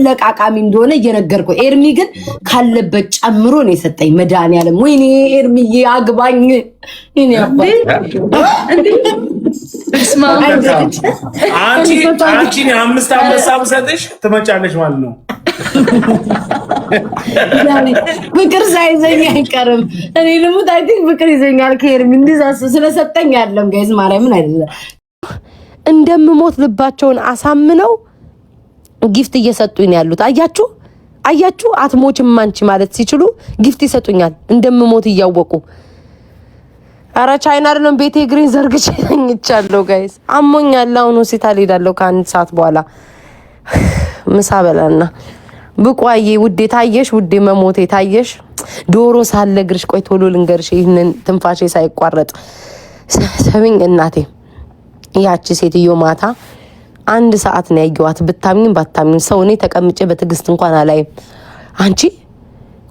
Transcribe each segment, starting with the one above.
ለቃቃሚ እንደሆነ እየነገርኩ ኤርሚ ግን ካለበት ጨምሮ ነው የሰጠኝ መድኃኒዓለም ወይኔ ኤርሚዬ አግባኝ እኔ አባቴ አንቺ 5 አንበሳ ብሰጥሽ ትመጫለሽ ማለት ነው ፍቅር ሳይዘኝ አይቀርም እኔ ደግሞ ታይቲክ ፍቅር ይዘኛል ከኤርሚ እንዲዛስ ስለሰጠኝ አይደለም ጋይዝ ማርያምን አይደለም እንደምሞት ልባቸውን አሳምነው ጊፍት እየሰጡኝ ያሉት አያችሁ አትሞችም አንቺ ማለት ሲችሉ ጊፍት ይሰጡኛል እንደምሞት እያወቁ አራ ቻይና አይደለም ቤቴ ግሪን ዘርግቼ ተኝቻለሁ ጋይስ አሞኛል አሁን ሆስፒታል ሄዳለሁ ከአንድ ሰዓት በኋላ ምሳ በላና ብቋዬ ውዴ ታየሽ ውዴ መሞቴ ታየሽ ዶሮ ሳለግርሽ ቆይ ቶሎ ልንገርሽ ይሄንን ትንፋሼ ሳይቋረጥ ሰሚኝ እናቴ ያቺ ሴትዮ ማታ 1 ሰዓት ነው ያየዋት ብታምኝ ባታምኝ ሰው እኔ ተቀምጬ በትግስት እንኳን አላይም አንቺ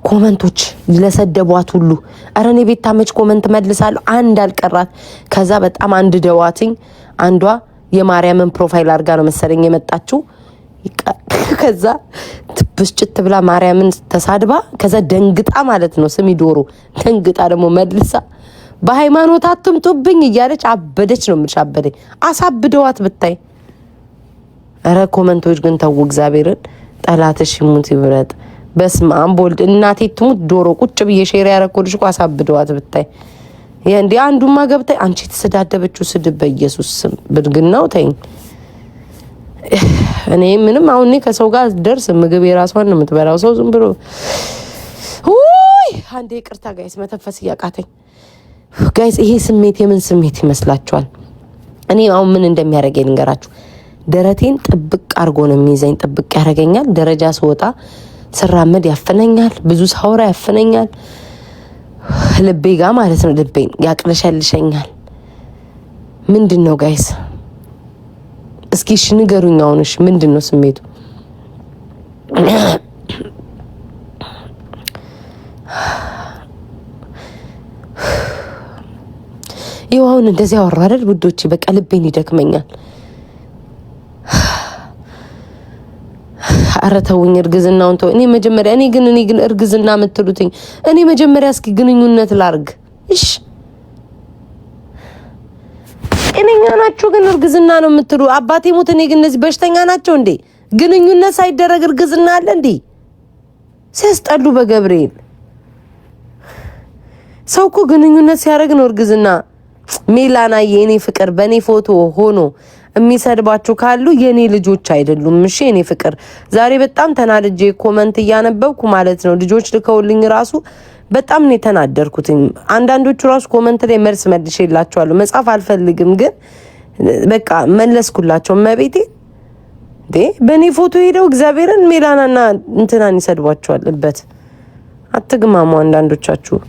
ኮመንቶች ለሰደቧት ሁሉ አረኔ ቤት ታመጭ ኮመንት መልሳለሁ አንድ አልቀራት ከዛ በጣም አንድ ደዋትኝ አንዷ የማርያምን ፕሮፋይል አርጋ ነው መሰለኝ የመጣችው ከዛ ትብስጭት ብላ ማርያምን ተሳድባ ከዛ ደንግጣ ማለት ነው ስሚ ዶሮ ደንግጣ ደግሞ መልሳ በሃይማኖት አትምጡብኝ እያለች አበደች ነው የምልሽ አሳብደዋት ብታይ አረ ኮመንቶች ግን ተው እግዚአብሔርን ጠላትሽ ይሙት ይብረጥ በስመ አብ ወልድ እናቴ ትሙት ዶሮ ቁጭ ብዬ ሼር ያረኩልሽ እኮ አሳብደዋት ብታይ እንዴ አንዱማ ገብታይ አንቺ ተሰዳደበችው ስድብ በኢየሱስ ስም ብድግናው ተይኝ እኔ ምንም አሁን እኔ ከሰው ጋር ደርስ ምግብ የራሷን ነው የምትበላው ሰው ዝም ብሎ ኡይ አንዴ ይቅርታ ጋይስ መተንፈስ ያቃተኝ ጋይስ ይሄ ስሜት የምን ስሜት ይመስላችኋል እኔ አሁን ምን እንደሚያደርገኝ ልንገራችሁ ደረቴን ጥብቅ አርጎ ነው የሚይዘኝ ጥብቅ ያደርገኛል ደረጃ ስወጣ ስራመድ ያፈነኛል ብዙ ሳውራ ያፈነኛል ልቤ ጋር ማለት ነው ልቤን ያቅለሸልሸኛል ምንድነው ጋይስ እስኪ እሺ ንገሩኝ አሁንሽ ምንድነው ስሜቱ ይሁን እንደዚህ አወራ አይደል ውዶቼ በቃ ልቤን ይደክመኛል አረተውኝ እርግዝናውን ተው እኔ ግን እርግዝና የምትሉትኝ እኔ መጀመሪያ እስኪ ግንኙነት ላርግ እሺ እኔኛ ናችሁ ግን እርግዝና ነው የምትሉ አባቴ ሞት እኔ ግን እነዚህ በሽተኛ ናቸው እንዴ ግንኙነት ሳይደረግ እርግዝና አለ እንዴ ሲያስጠሉ በገብርኤል ሰው እኮ ግንኙነት ሲያደርግ ነው እርግዝና ሜላና የኔ ፍቅር በኔ ፎቶ ሆኖ የሚሰድባችሁ ካሉ የኔ ልጆች አይደሉም እሺ የኔ ፍቅር ዛሬ በጣም ተናድጄ ኮመንት እያነበብኩ ማለት ነው ልጆች ልከውልኝ ራሱ በጣም ነው ተናደርኩት አንዳንዶቹ ራሱ ኮመንት ላይ መልስ መልሼላችኋለሁ መጻፍ አልፈልግም ግን በቃ መለስኩላቸው መቤቴ በኔ ፎቶ ሄደው እግዚአብሔርን ሜላናና እንትናን ይሰድቧቸዋልበት አትግማሙ አንዳንዶቻችሁ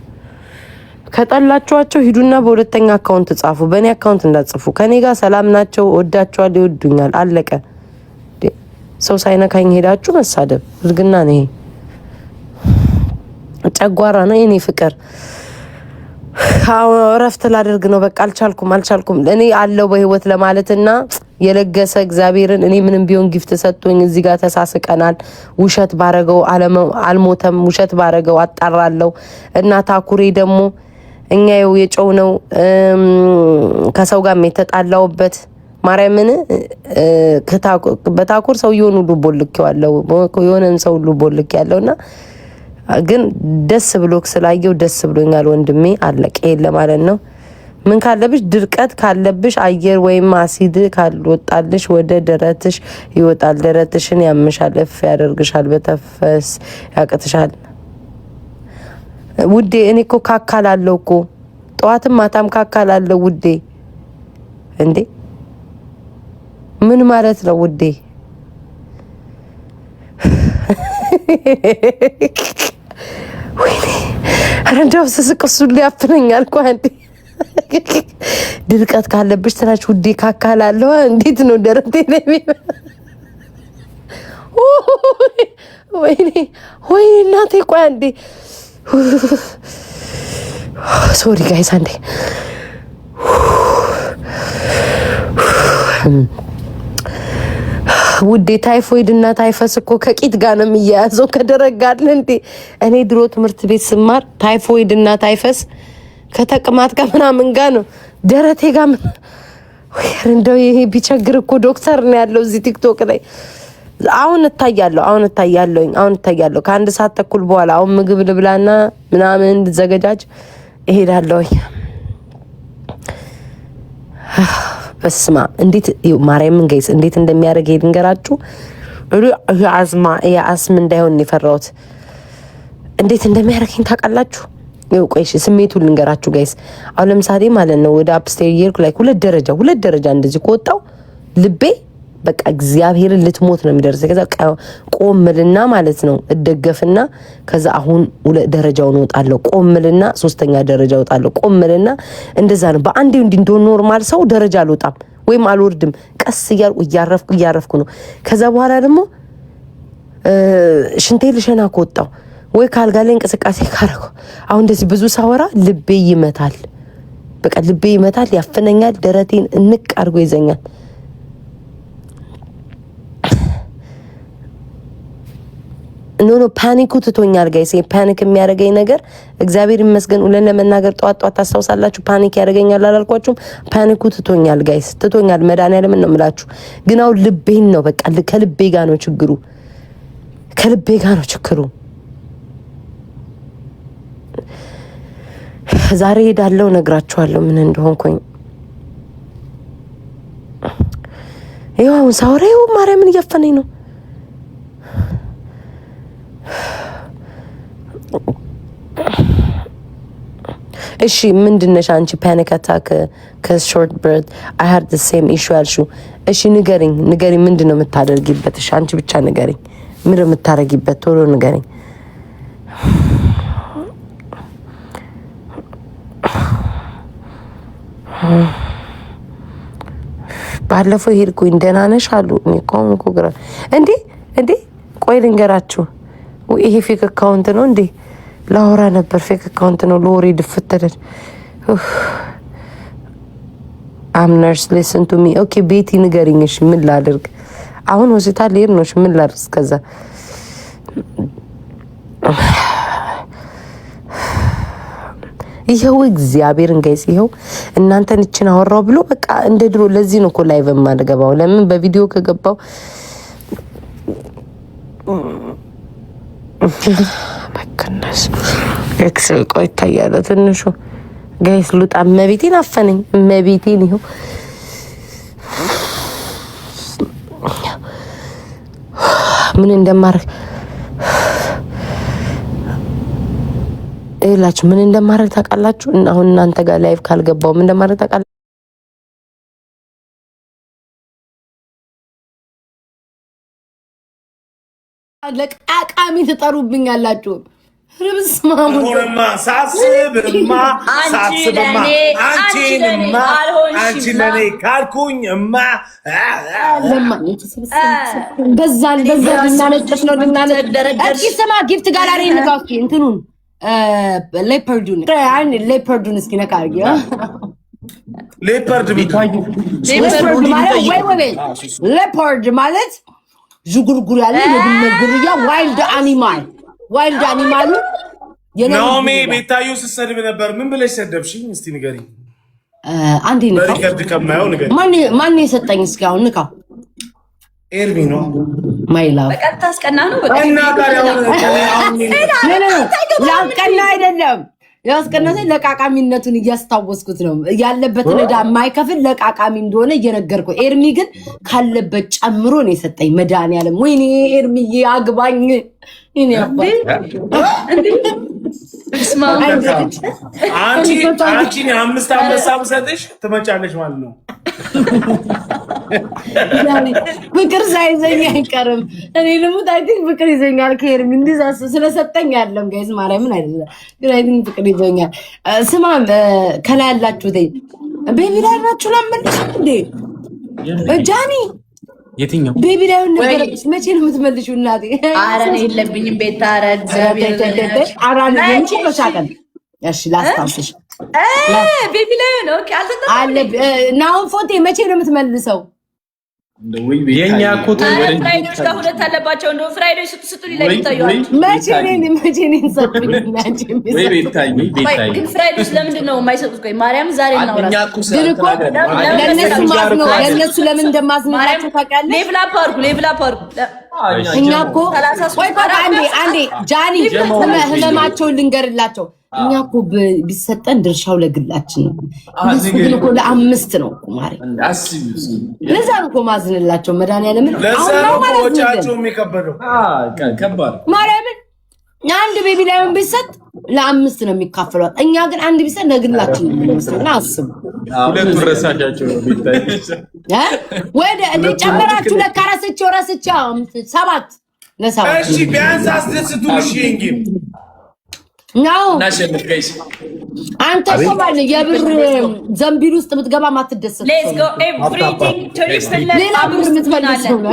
ከጠላችኋቸው ሂዱና በሁለተኛ አካውንት ጻፉ በኔ አካውንት እንዳጽፉ ከኔ ጋር ሰላም ናቸው ወዳቸዋል ይወዱኛል አለቀ ሰው ሳይነካኝ ሄዳችሁ መሳደብ እርግና ነው ጨጓራ ነው የኔ ፍቅር ረፍት ላደርግ ነው በቃ አልቻልኩም እኔ አለው በህይወት ለማለትና የለገሰ እግዚአብሔርን እኔ ምንም ቢሆን ጊፍት ሰጥቶኝ እዚህ ጋር ተሳስቀናል ውሸት ባረገው አልሞተም ውሸት ባረገው አጣራለው እና ታኩሬ ደግሞ እኛው የጨው ነው ከሰው ጋር የተጣላውበት ማርያምን በታኩር ሰው ይሆኑ ሉቦልክ ያለው የሆነን ሰው ሉቦልክ ያለውና ግን ደስ ብሎክ ስላየው ደስ ብሎኛል ወንድሜ አለቀ ለማለት ነው ምን ካለብሽ ድርቀት ካለብሽ አየር ወይም አሲድ ካልወጣልሽ ወደ ደረትሽ ይወጣል ደረትሽን ያምሻል እፍ ያደርግሻል በተፈስ ያቀትሻል ውዴ እኔ እኮ ካካላለሁ እኮ ጧትም ማታም ካካላለሁ ውዴ እንዴ ምን ማለት ነው ውዴ ወይኔ ረንዳው ስስቅሱ ሊያፍነኛል ቋንዴ ድርቀት ካለብሽ ትራች ውዴ ካካላለሁ እንዴት ነው ደረቴ ላይ ወይኔ እናቴ ቋንዴ ሶሪ ጋይስ አንዴ ውዴ ታይፎይድ እና ታይፈስ እኮ ከቂጥ ጋር ነው የሚያያዘው ከደረጋለ እንዴ። እኔ ድሮ ትምህርት ቤት ስማር ታይፎይድ እና ታይፈስ ከተቅማጥ ጋር ምናምን ጋር ነው ደረቴ ጋር እንደው ይሄ ቢቸግር እኮ ዶክተር ነው ያለው እዚህ ቲክቶክ ላይ። አሁን እታያለሁ ከአንድ ሰዓት ተኩል በኋላ አሁን ምግብ ልብላና ምናምን እንድዘገጃጅ እሄዳለሁ። በስማ እንዴት ማርያምን ጋይስ እንዴት እንደሚያደርግ ልንገራችሁ። የአስም እንዳይሆን የፈራሁት እንዴት እንደሚያደርገኝ ታውቃላችሁ? ቆይሽ ስሜቱን ልንገራችሁ ጋይስ። አሁን ለምሳሌ ማለት ነው ወደ አፕስቴር ይርኩ ላይ ሁለት ደረጃ እንደዚህ ከወጣው ልቤ በቃ እግዚአብሔርን ልትሞት ነው የሚደርሰው። ከዛ ቆምልና ማለት ነው እደገፍና ከዛ አሁን ሁለት ደረጃውን እወጣለሁ፣ ቆምልና ሶስተኛ ደረጃ እወጣለሁ፣ ቆምልና እንደዛ ነው። በአንዴ እንደ ኖርማል ሰው ደረጃ አልወጣም ወይም አልወርድም። ቀስ እያረፍኩ ነው። ከዛ በኋላ ደግሞ ሽንቴ ልሸና ከወጣው ወይ ካልጋ ላይ እንቅስቃሴ ካረኩ አሁን እንደዚህ ብዙ ሳወራ ልቤ ይመታል። በቃ ልቤ ይመታል፣ ያፍነኛል፣ ደረቴን እንቅ አድርጎ ይዘኛል። ኖ ፓኒኩ ትቶኛል ጋይስ። ፓኒክ የሚያደርገኝ ነገር እግዚአብሔር ይመስገን ሁለን ለመናገር ጠዋት ታስታውሳላችሁ ፓኒክ ያደርገኛል አላልኳችሁም? ፓኒኩ ትቶኛል ጋይስ፣ ትቶኛል። መድኃኒዓለም ነው የምላችሁ። ግን አሁን ልቤን ነው በቃ ከልቤ ጋር ነው ችግሩ፣ ዛሬ ሄዳለሁ ነግራችኋለሁ ምን እንደሆንኩኝ። ይኸው አሁን ሳውሬው ማርያምን እያፈነኝ ነው። እሺ ምንድነሽ አንቺ? ፓኒክ አታክ ከሾርት በርት አይ ሃድ ዘ ሴም ኢሹ ያልሽው። እሺ ንገሪኝ ምንድነው የምታደርጊበት? እሺ አንቺ ብቻ ንገሪኝ ምንድነው የምታደርጊበት? ቶሎ ንገሪኝ። ባለፈው ሄድኩኝ ደህና ነሽ አሉ። እኔ ግራ እንዴ ቆይ ልንገራችሁ። ይሄ ፌክ አካውንት ነው እንዴ? ላወራ ነበር። ፌክ አካውንት ነው ለወሬ ድፍተደድ። አም ነርስ ሊስን ቱ ሚ ኦኬ። ቤቲ ንገሪኝ እሺ ምን ላድርግ? አሁን ሆስፒታል ልሄድ ነው። እሺ ምን ላድርግ? እስከዛ ይኸው እግዚአብሔርን ጋይስ ይኸው እናንተን እችን አወራው ብሎ በቃ እንደ ድሮ። ለዚህ ነው እኮ ላይቭ የማልገባው። ለምን በቪዲዮ ከገባው በከነስ ኤክስ ቆይ ታያለ ትንሹ ጋይስ ሉጣ መቤቴን አፈነኝ። መቤቴን ይኸው ምን እንደማረግ እላችሁ ምን እንደማረግ ታውቃላችሁ? አሁን እናንተ ጋር ላይቭ ካልገባው ምን እንደማረግ ታውቃላችሁ? ለቃቃሚ ትጠሩብኛላችሁ። ርብስማሙማ ሳስብማ አንቺ ለኔ ካልኩኝማ በዛን ልናነጨሽ ነው ልናነጭ ስማ ጊፍት ጋላሪ ንካውኪ እንትኑን ሌፐርዱን እስኪ ነካ አድርጊ። ሌፐርድ ማለት ዥጉርጉር ያለ የድመት ዝርያ ዋይልድ አኒማሉ ናኦሚ ቤታዮ ስትሰድብ ነበር። ምን ብለሽ ሰደብሽኝ? እስቲ ንገሪኝ። አንዴ ንካው። በሪከርድ ከማየው ንገሪኝ። ማን የሰጠኝ? እስኪ አሁን ንካው። ኤርሚ ነው ማይላ በቀጥታ አስቀና ነው። እና ላስቀና አይደለም ያስቀናኝ ለቃቃሚነቱን እያስታወስኩት ነው። ያለበትን ዕዳ የማይከፍል ለቃቃሚ እንደሆነ እየነገርኩ። ኤርሚ ግን ካለበት ጨምሮ ነው የሰጠኝ። መድኃኒዓለም ወይኔ ኤርሚዬ አግባኝ። እኔ አባይ አንቺ 5 አንበሳ ብሰጥሽ ትመጫለሽ ማለት ነው። ፍቅር ሳይዘኝ አይቀርም። እኔ ልሙት አይ ቲንክ ፍቅር ይዘኛል ከኤርሚ እንዲዛ ስለሰጠኝ ያለም ጋይስ ማርያምን አይደለም ግን አይ ቲንክ ፍቅር ይዘኛል። ስማ ከላይ ያላችሁት ቤቢ ላይ ናችሁ ለምንድን እንዴ ጃኒ የትኛው ቤቢ ላይ ነበር? መቼ ነው የምትመልሺው እናቴ? ኧረ እኔ የለብኝም ቤት። ኧረ እግዚአብሔር አራን እንጂ መሳቀል እሺ ላስታውስሽ ቤቢ ላይ ነው። ኦኬ አልተጠቀምኩም አለ ናውን ፎቴ መቼ ነው የምትመልሰው? የኛ ኮታ ፍራይዶች ጋር ሁለት አለባቸው። እንደው ፍራይዶች ስትስጡ ሊላይ ይታያል። መቼ ነኝ ሰጥኝ ወይ ቤታይ ግን ፍራይዶች ለምንድን ነው የማይሰጡት? ቆይ ማርያም ዛሬ ነው እኛ ራሱ ኩሳ ግን እኮ ለነሱ ማዝነው ለነሱ ለምን እንደማዝንላቸው ታውቃለህ? ሌቭል አፕ አድርጉ። እኛ እኮ ቆይ አንዴ ጃኒ ህመማቸውን ልንገርላቸው። እኛ እኮ ቢሰጠን ድርሻው ለግላችን ነው። እነሱ ግን እኮ ለአምስት ነው እኮ ማሪ። ለዛ ነው እኮ ማዝንላቸው መድኃኒዓለም ነው። ለዛ ነው ወጫቸው የሚከበደው። ከባድ ማርያምን አንድ ቤቢ ላይም ቢሰጥ ለአምስት ነው የሚካፈሏት። እኛ ግን አንድ ቢሰጥ ለግላችን ነው። አስቡ። ሁለቱ ረሳቻቸው ነው ቢታይ ወደ እንደ ጨመራችሁ ለካራስቸው ራስቸው 7 ለሰባት። እሺ ቢያንስ አስደስቱሽ እንጂ ነው ናሸንፍ ጋይስ። አንተ ቆማል የብር ዘንቢል ውስጥ የምትገባ ማትደሰት ሌትስ ጎ ኤቭሪቲንግ 30 ሌላ ብር የምትመልሰው ነው።